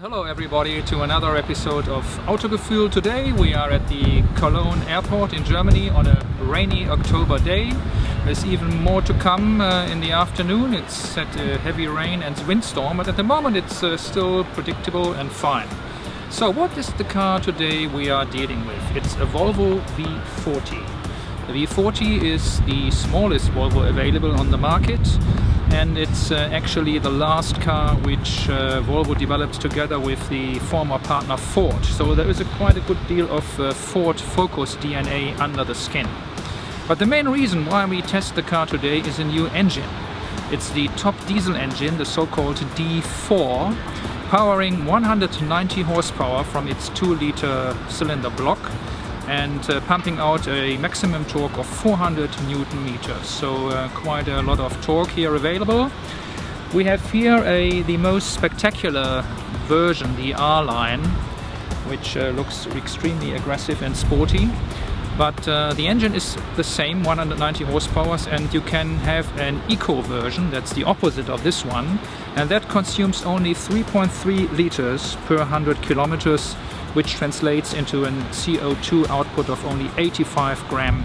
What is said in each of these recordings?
Hello everybody to another episode of Autogefühl. Today we are at the Cologne airport in Germany on a rainy October day. There's even more to come in the afternoon. It's set heavy rain and windstorm, but at the moment it's still predictable and fine. So what is the car today we are dealing with? It's a Volvo V40. The V40 is the smallest Volvo available on the market, and it's actually the last car which Volvo developed together with the former partner Ford. So there is quite a good deal of Ford Focus DNA under the skin. But the main reason why we test the car today is a new engine. It's the top diesel engine, the so-called D4, powering 190 horsepower from its 2-liter cylinder block and pumping out a maximum torque of 400 Newton meters. So quite a lot of torque here available. We have here the most spectacular version, the R-Line, which looks extremely aggressive and sporty. But the engine is the same, 190 horsepower, and you can have an eco version, that's the opposite of this one, and that consumes only 3.3 liters per 100 kilometers, which translates into a CO2 output of only 85 gram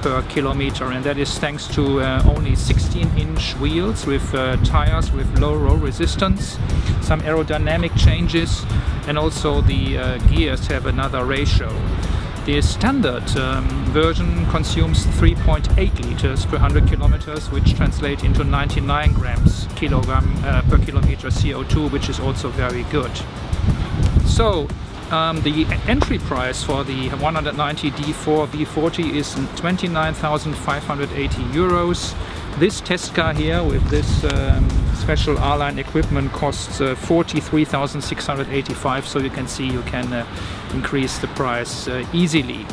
per kilometer, and that is thanks to only 16-inch wheels with tires with low roll resistance, some aerodynamic changes, and also the gears have another ratio. The standard version consumes 3.8 liters per 100 kilometers, which translates into 99 grams per kilometer CO2, which is also very good. So the entry price for the 190 D4 V40 is 29,580 euros. This test car here with this special R-Line equipment costs 43,685, so you can see you can increase the price easily.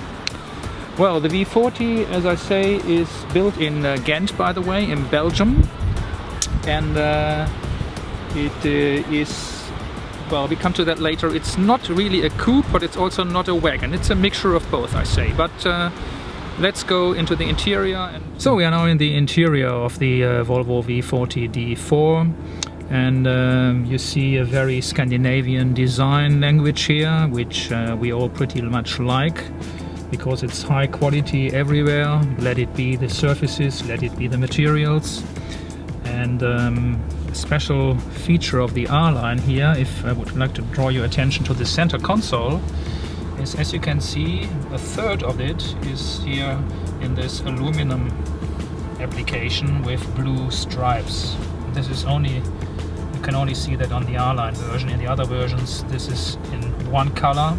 Well, the V40, as I say, is built in Ghent, by the way, in Belgium, and it is, well, we come to that later. It's not really a coupe, but it's also not a wagon. It's a mixture of both, I say. But let's go into the interior. So we are now in the interior of the Volvo V40 D4, and you see a very Scandinavian design language here, which we all pretty much like, because it's high quality everywhere. Let it be the surfaces, let it be the materials. And special feature of the R-Line here, if I would like to draw your attention to the center console, is, as you can see, a third of it is here in this aluminum application with blue stripes. This is only, you can only see that on the R-Line version. In the other versions this is in one color.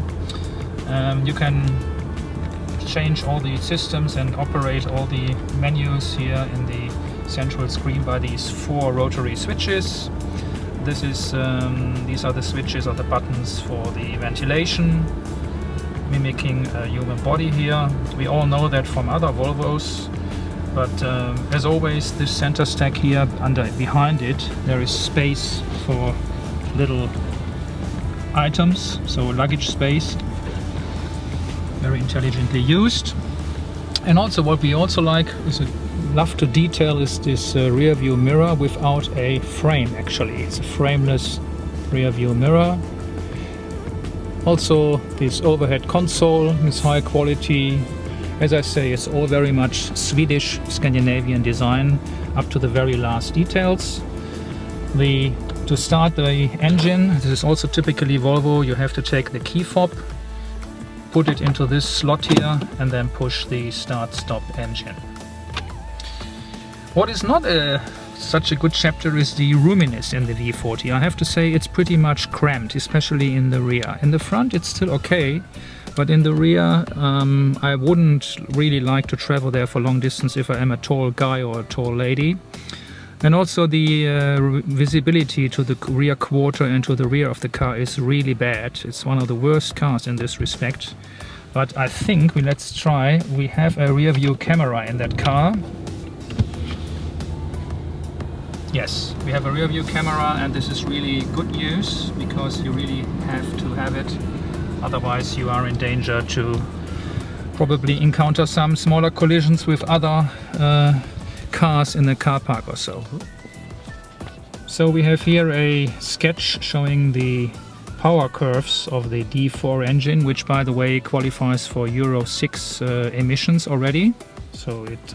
You can change all the systems and operate all the menus here in the central screen by these 4 rotary switches. This is these are the switches or the buttons for the ventilation, mimicking a human body here. We all know that from other Volvos, but as always, this center stack here, behind it there is space for little items, so luggage space, very intelligently used. And also what we also like is love to detail is this rear view mirror without a frame. Actually, it's a frameless rear view mirror. Also, this overhead console is high quality. As I say, it's all very much Swedish Scandinavian design up to the very last details. To start the engine, this is also typically Volvo, you have to take the key fob, put it into this slot here, and then push the start-stop engine. What is not such a good chapter is the roominess in the V40. I have to say it's pretty much cramped, especially in the rear. In the front it's still okay, but in the rear I wouldn't really like to travel there for long distance if I am a tall guy or a tall lady. And also the visibility to the rear quarter and to the rear of the car is really bad. It's one of the worst cars in this respect. But I think, let's try, we have a rear view camera in that car. Yes, we have a rear view camera, and this is really good news because you really have to have it. Otherwise you are in danger to probably encounter some smaller collisions with other cars in the car park or so. So we have here a sketch showing the power curves of the D4 engine, which by the way qualifies for Euro 6 emissions already. So it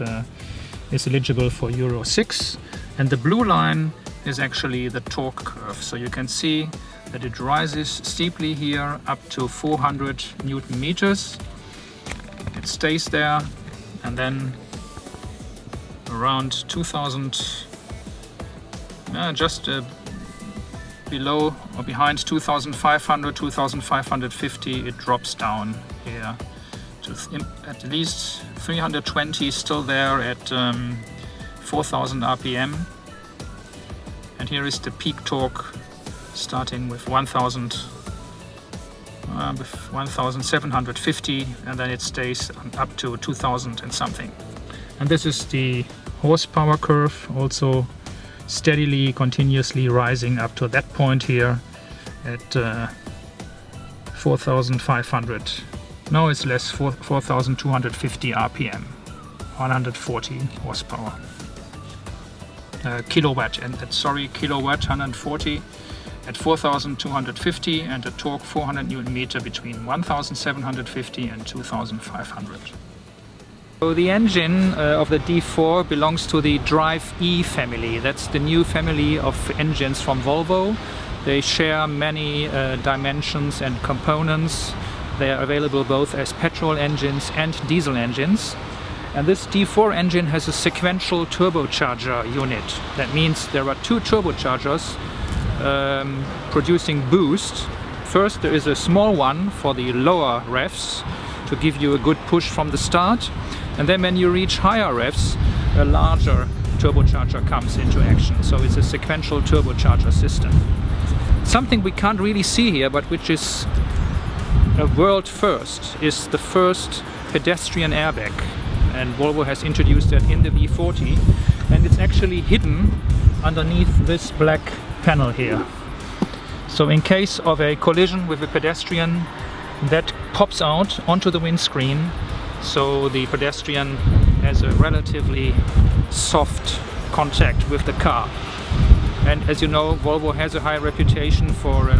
is eligible for Euro 6. And the blue line is actually the torque curve. So you can see that it rises steeply here up to 400 Newton meters. It stays there, and then around 2000, just below or behind 2500, 2550, it drops down here to at least 320, still there at 4000 RPM. And here is the peak torque starting with 1750, and then it stays up to 2000 and something. And this is the horsepower curve, also steadily, continuously rising up to that point here at 4500. No, it's less, 4250 RPM, 140 horsepower. Kilowatt, and sorry, kilowatt 140 at 4250, and a torque 400 Newton meter between 1750 and 2500. So the engine of the D4 belongs to the Drive E family. That's the new family of engines from Volvo. They share many dimensions and components. They are available both as petrol engines and diesel engines. And this D4 engine has a sequential turbocharger unit. That means there are two turbochargers producing boost. First, there is a small one for the lower revs to give you a good push from the start. And then when you reach higher revs, a larger turbocharger comes into action. So it's a sequential turbocharger system. Something we can't really see here, but which is a world first, is the first pedestrian airbag. And Volvo has introduced that in the V40, and it's actually hidden underneath this black panel here. So in case of a collision with a pedestrian, that pops out onto the windscreen, so the pedestrian has a relatively soft contact with the car. And as you know, Volvo has a high reputation for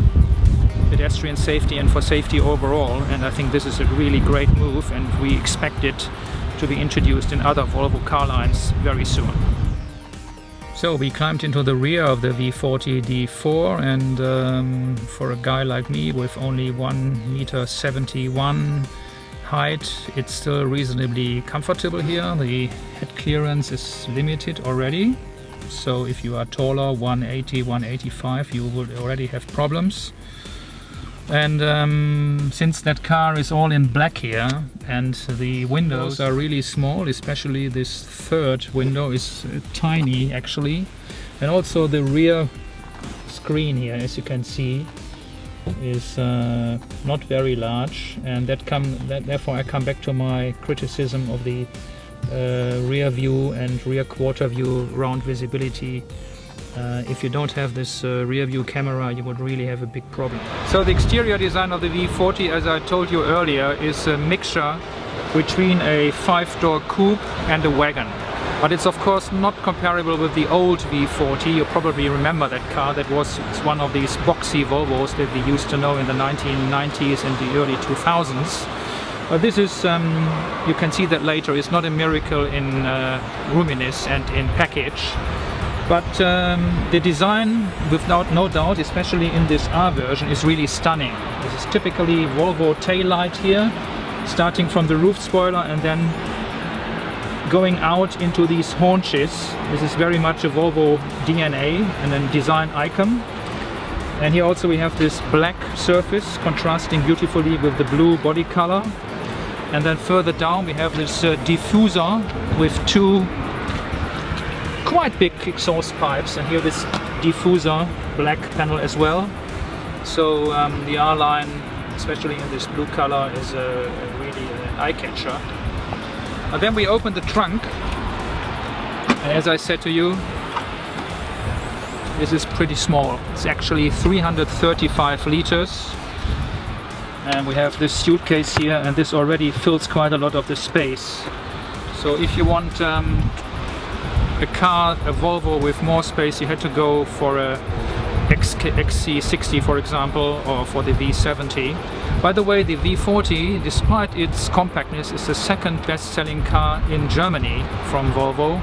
pedestrian safety and for safety overall, and I think this is a really great move, and we expect it to be introduced in other Volvo car lines very soon. So we climbed into the rear of the V40 D4, and for a guy like me with only 1.71 m height, it's still reasonably comfortable here. The head clearance is limited already, so if you are taller, 180, 185, you will already have problems. And since that car is all in black here, and the windows are really small, especially this third window is tiny actually, and also the rear screen here, as you can see, is not very large, and therefore I come back to my criticism of the rear view and rear quarter view round visibility. If you don't have this rear view camera, you would really have a big problem. So the exterior design of the V40, as I told you earlier, is a mixture between a 5-door coupe and a wagon. But it's of course not comparable with the old V40. You probably remember that car. That was one of these boxy Volvos that we used to know in the 1990s and the early 2000s. But this is, you can see that later, is not a miracle in roominess and in package. But the design, without no doubt, especially in this R version, is really stunning. This is typically Volvo taillight here, starting from the roof spoiler and then going out into these haunches. This is very much a Volvo DNA and then design icon. And here also we have this black surface contrasting beautifully with the blue body color. And then further down we have this diffuser with two quite big exhaust pipes, and here this diffuser black panel as well. So the R line, especially in this blue color, is really an eye-catcher. And then we open the trunk, and as I said to you, this is pretty small. It's actually 335 liters, and we have this suitcase here, and this already fills quite a lot of the space. So if you want a car, a Volvo with more space, you had to go for a XC60 for example, or for the V70. By the way, the V40, despite its compactness, is the second best-selling car in Germany from Volvo.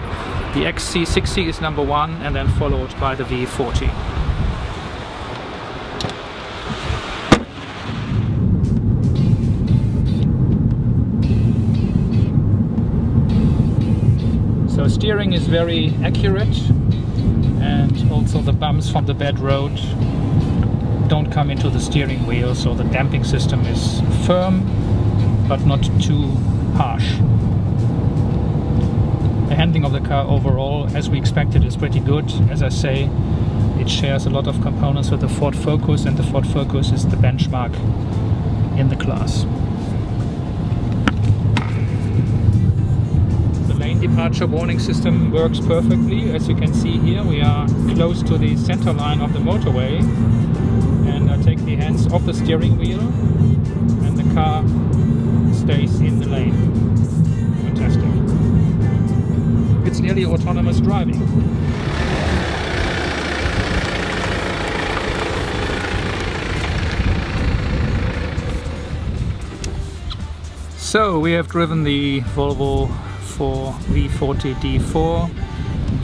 The XC60 is number one, and then followed by the V40. So steering is very accurate, and also the bumps from the bad road don't come into the steering wheel, so the damping system is firm but not too harsh. The handling of the car overall, as we expected, is pretty good. As I say, it shares a lot of components with the Ford Focus, and the Ford Focus is the benchmark in the class. Departure warning system works perfectly. As you can see here, we are close to the center line of the motorway, and I take the hands off the steering wheel and the car stays in the lane. Fantastic. It's nearly autonomous driving. So we have driven the Volvo V40 D4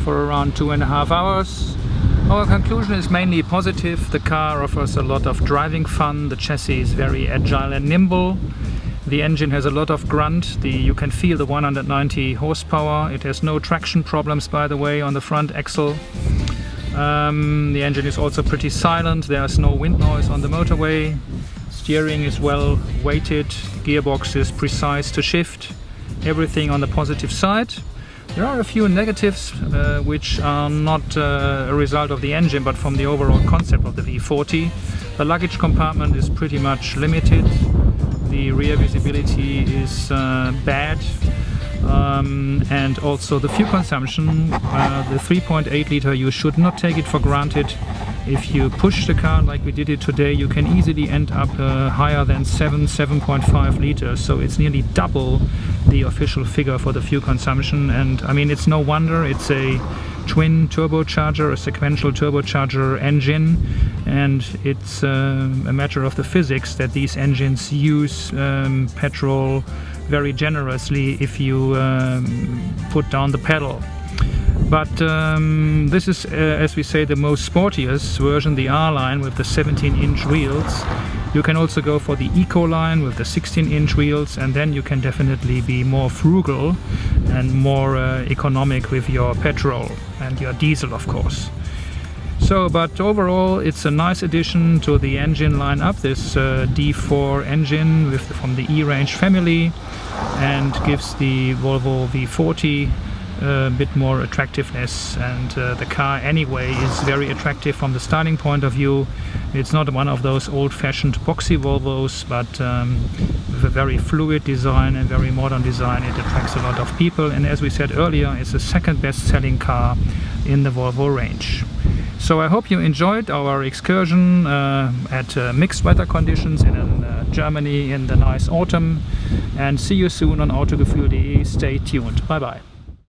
for around 2.5 hours. Our conclusion is mainly positive. The car offers a lot of driving fun. The chassis is very agile and nimble. The engine has a lot of grunt. You can feel the 190 horsepower. It has no traction problems, by the way, on the front axle. The engine is also pretty silent. There's no wind noise on the motorway. Steering is well weighted. Gearbox is precise to shift. Everything on the positive side. There are a few negatives which are not a result of the engine but from the overall concept of the V40. The luggage compartment is pretty much limited. The rear visibility is bad, and also the fuel consumption. The 3.8 liter, you should not take it for granted. If you push the car like we did it today, you can easily end up higher than 7.5 liters, so it's nearly double the official figure for the fuel consumption. And I mean, it's no wonder. It's a twin turbocharger, a sequential turbocharger engine, and it's a matter of the physics that these engines use petrol very generously if you put down the pedal. But this is, as we say, the most sportiest version, the R line with the 17-inch wheels. You can also go for the Eco line with the 16-inch wheels, and then you can definitely be more frugal and more economic with your petrol and your diesel, of course. So, but overall, it's a nice addition to the engine lineup, this D4 engine from the E-Range family, and gives the Volvo V40 a bit more attractiveness. And the car anyway is very attractive from the styling point of view. It's not one of those old-fashioned boxy Volvos, but with a very fluid design and very modern design, it attracts a lot of people. And as we said earlier, it's the second best-selling car in the Volvo range. So I hope you enjoyed our excursion at mixed weather conditions in Germany in the nice autumn, and see you soon on Autogefühl.de. Stay tuned. Bye bye.